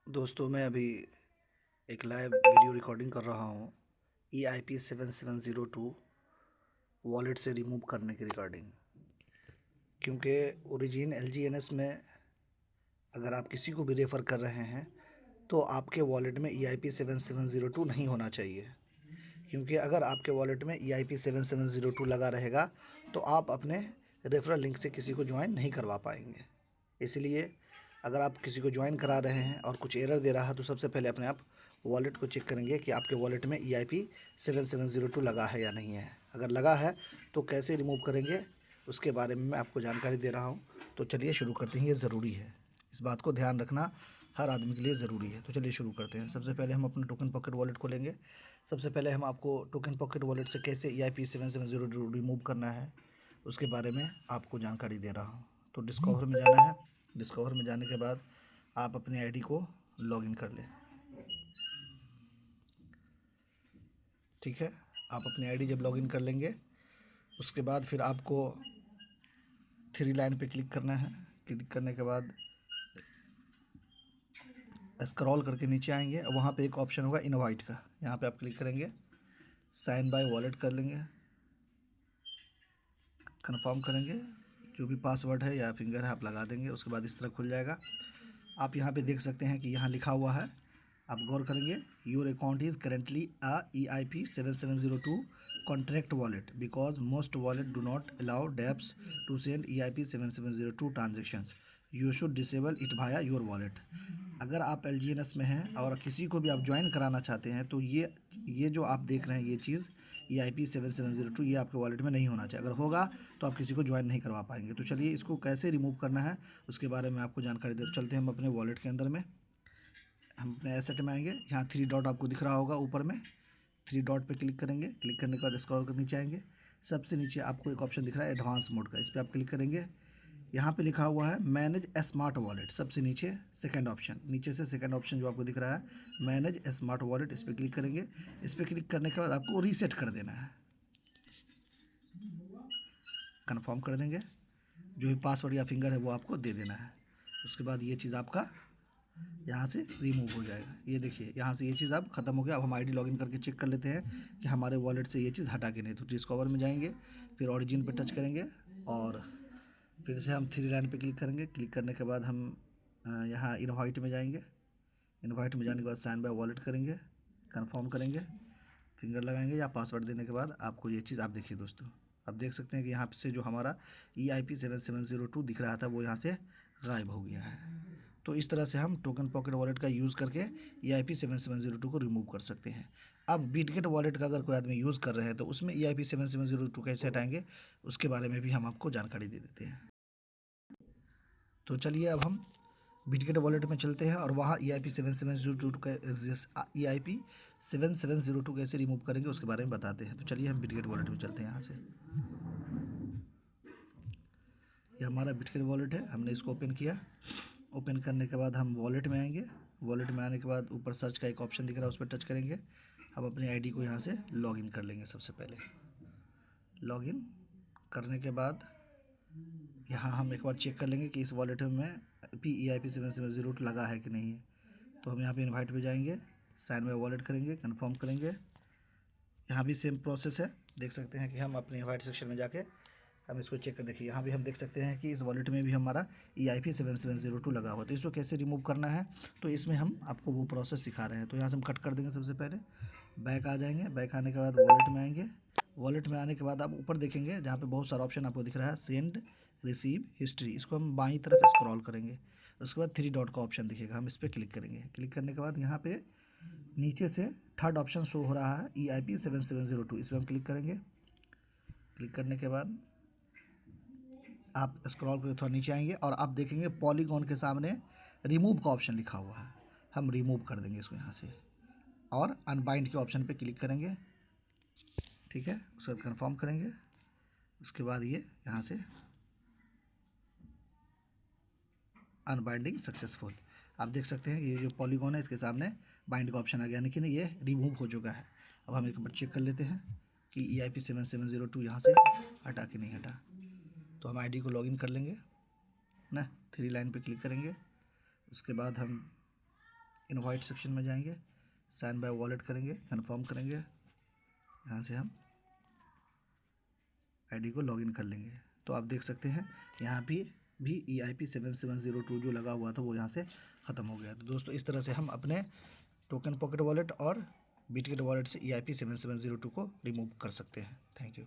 दोस्तों, मैं अभी एक लाइव वीडियो रिकॉर्डिंग कर रहा हूँ EIP7702 वॉलेट से रिमूव करने की रिकॉर्डिंग। क्योंकि ओरिजिन LGNS में अगर आप किसी को भी रेफ़र कर रहे हैं तो आपके वॉलेट में EIP7702 नहीं होना चाहिए। क्योंकि अगर आपके वॉलेट में EIP7702 लगा रहेगा तो आप अपने रेफरल लिंक से किसी को ज्वाइन नहीं करवा पाएंगे। इसलिए अगर आप किसी को ज्वाइन करा रहे हैं और कुछ एरर दे रहा है तो सबसे पहले अपने आप वॉलेट को चेक करेंगे कि आपके वॉलेट में EIP7702 लगा है या नहीं है। अगर लगा है तो कैसे रिमूव करेंगे उसके बारे में मैं आपको जानकारी दे रहा हूँ। तो चलिए शुरू करते हैं। ये ज़रूरी है, इस बात को ध्यान रखना हर आदमी के लिए ज़रूरी है। तो चलिए शुरू करते हैं। सबसे पहले हम अपना टोकन पॉकेट वॉलेट खोलेंगे। सबसे पहले हम आपको टोकन पॉकेट वॉलेट से कैसे EIP7702 रिमूव करना है उसके बारे में आपको जानकारी दे रहा हूँ। तो डिस्कवर में जाना है। डिस्कवर में जाने के बाद आप अपनी आईडी को लॉगिन कर लें। ठीक है, आप अपनी आईडी जब लॉगिन कर लेंगे उसके बाद फिर आपको थ्री लाइन पे क्लिक करना है। क्लिक करने के बाद स्क्रॉल करके नीचे आएंगे, वहाँ पे एक ऑप्शन होगा इनवाइट का, यहाँ पे आप क्लिक करेंगे। साइन बाय वॉलेट कर लेंगे, कंफर्म करेंगे। जो भी पासवर्ड है या फिंगर है आप लगा देंगे। उसके बाद इस तरह खुल जाएगा। आप यहाँ पे देख सकते हैं कि यहाँ लिखा हुआ है, आप गौर करेंगे, your account is currently EIP7702 contract wallet because most wallet do not allow dapps to send EIP7702 transactions. You should disable it via your wallet. अगर आप LGNS में हैं और किसी को भी आप ज्वाइन कराना चाहते हैं तो ये जो आप देख रहे हैं ये चीज़ EIP7702 ये आपके वॉलेट में नहीं होना चाहिए। अगर होगा तो आप किसी को ज्वाइन नहीं करवा पाएंगे। तो चलिए इसको कैसे रिमूव करना है उसके बारे में आपको जानकारी दे चलते हैं। हम अपने वॉलेट के अंदर में हम अपने एसेट में आएंगे। यहाँ थ्री डॉट आपको दिख रहा होगा ऊपर में, थ्री डॉट पे क्लिक करेंगे। क्लिक करने के बाद स्क्रॉल कर नीचे आएंगे। सबसे नीचे आपको एक ऑप्शन दिख रहा है एडवांस मोड का, इस पर आप क्लिक करेंगे। यहाँ पे लिखा हुआ है मैनेज स्मार्ट वॉलेट, सबसे नीचे सेकंड ऑप्शन, नीचे से सेकंड ऑप्शन जो आपको दिख रहा है मैनेज स्मार्ट वॉलेट, इस पर क्लिक करेंगे। इस पर क्लिक करने के बाद आपको रीसेट कर देना है, कंफर्म कर देंगे। जो भी पासवर्ड या फिंगर है वो आपको दे देना है। उसके बाद ये चीज़ आपका यहाँ से रिमूव हो जाएगा। ये देखिए यहाँ से ये चीज़ अब ख़त्म हो गया। अब हम आईडी लॉगिन करके चेक कर लेते हैं कि हमारे वॉलेट से ये चीज़ हटा के नहीं। तो डिस्कवर में जाएंगे, फिर ओरिजिन पे टच करेंगे और फिर से हम थ्री लाइन पे क्लिक करेंगे। क्लिक करने के बाद हम यहाँ इनवाइट में जाएंगे। इनवाइट में जाने के बाद साइन बाय वॉलेट करेंगे, कंफर्म करेंगे, फिंगर लगाएंगे या पासवर्ड देने के बाद आपको ये चीज़ आप देखिए दोस्तों, आप देख सकते हैं कि यहाँ से जो हमारा EIP7702 दिख रहा था वो यहाँ से गायब हो गया है। तो इस तरह से हम टोकन पॉकेट वॉलेट का यूज़ करके EIP7702 को रिमूव कर सकते हैं। अब बिटगेट वॉलेट का अगर कोई आदमी यूज़ कर रहे हैं तो उसमें EIP7702 कैसे हटाएंगे उसके बारे में भी हम आपको जानकारी दे देते हैं। तो चलिए अब हम बिटगेट वॉलेट में चलते हैं और वहाँ EIP7702 कैसे रिमूव करेंगे उसके बारे में बताते हैं। तो चलिए हम बिटगेट वॉलेट में चलते हैं। यहाँ से ये हमारा बिटगेट वॉलेट है, हमने इसको ओपन किया। ओपन करने के बाद हम वॉलेट में आएंगे। वॉलेट में आने के बाद ऊपर सर्च का एक ऑप्शन दिख रहा है, उस पर टच करेंगे। हम अपनी आईडी को यहाँ से लॉगिन कर लेंगे। सबसे पहले लॉगिन करने के बाद यहाँ हम एक बार चेक कर लेंगे कि इस वॉलेट में EIP7702 लगा है कि नहीं है। तो हम यहाँ पे इनवाइट पे जाएंगे, साइन बाय वॉलेट करेंगे, कंफर्म करेंगे। यहाँ भी सेम प्रोसेस है, देख सकते हैं कि हम अपने इनवाइट सेक्शन में जाके हम इसको चेक कर देखिए। यहाँ भी हम देख सकते हैं कि इस वॉलेट में भी हमारा EIP7702 लगा हुआ है। तो इसको कैसे रिमूव करना है तो इसमें हम आपको वो प्रोसेस सिखा रहे हैं। तो यहाँ से हम कट कर देंगे। सबसे पहले बैक आ जाएंगे। बैक आने के बाद वॉलेट में आएंगे। वॉलेट में आने के बाद आप ऊपर देखेंगे जहाँ पे बहुत सारा ऑप्शन आपको दिख रहा है सेंड रिसीव हिस्ट्री, इसको हम बाईं तरफ स्क्रॉल करेंगे। उसके बाद थ्री डॉट का ऑप्शन दिखेगा, हम इस पर क्लिक करेंगे। क्लिक करने के बाद यहाँ पे नीचे से थर्ड ऑप्शन शो हो रहा है EIP7702, इस पर हम क्लिक करेंगे। क्लिक करने के बाद आप स्क्रॉल करके थोड़ा नीचे आएंगे और आप देखेंगे पॉलीगॉन के सामने रिमूव का ऑप्शन लिखा हुआ है, हम रिमूव कर देंगे इसको यहाँ से और अनबाइंड के ऑप्शन पे क्लिक करेंगे। ठीक है, उसके बाद कन्फर्म करेंगे। उसके बाद ये यहाँ से अनबाइंडिंग सक्सेसफुल, आप देख सकते हैं ये जो पॉलीगॉन है इसके सामने बाइंड का ऑप्शन आ गया, यानी कि ये रिमूव हो चुका है। अब हम एक बार चेक कर लेते हैं कि EIP7702 यहाँ से हटा कि नहीं हटा। तो हम आईडी को लॉगिन कर लेंगे ना, थ्री लाइन पे क्लिक करेंगे। उसके बाद हम इनवाइट सेक्शन में जाएंगे, साइन बाय वॉलेट करेंगे, कंफर्म करेंगे, यहाँ से हम आईडी को लॉगिन कर लेंगे। तो आप देख सकते हैं यहाँ भी EIP 7702 जो लगा हुआ था वो यहाँ से ख़त्म हो गया। तो दोस्तों इस तरह से हम अपने टोकन पॉकेट वॉलेट और बिटगेट वॉलेट से EIP 7702 को रिमूव कर सकते हैं। Thank you.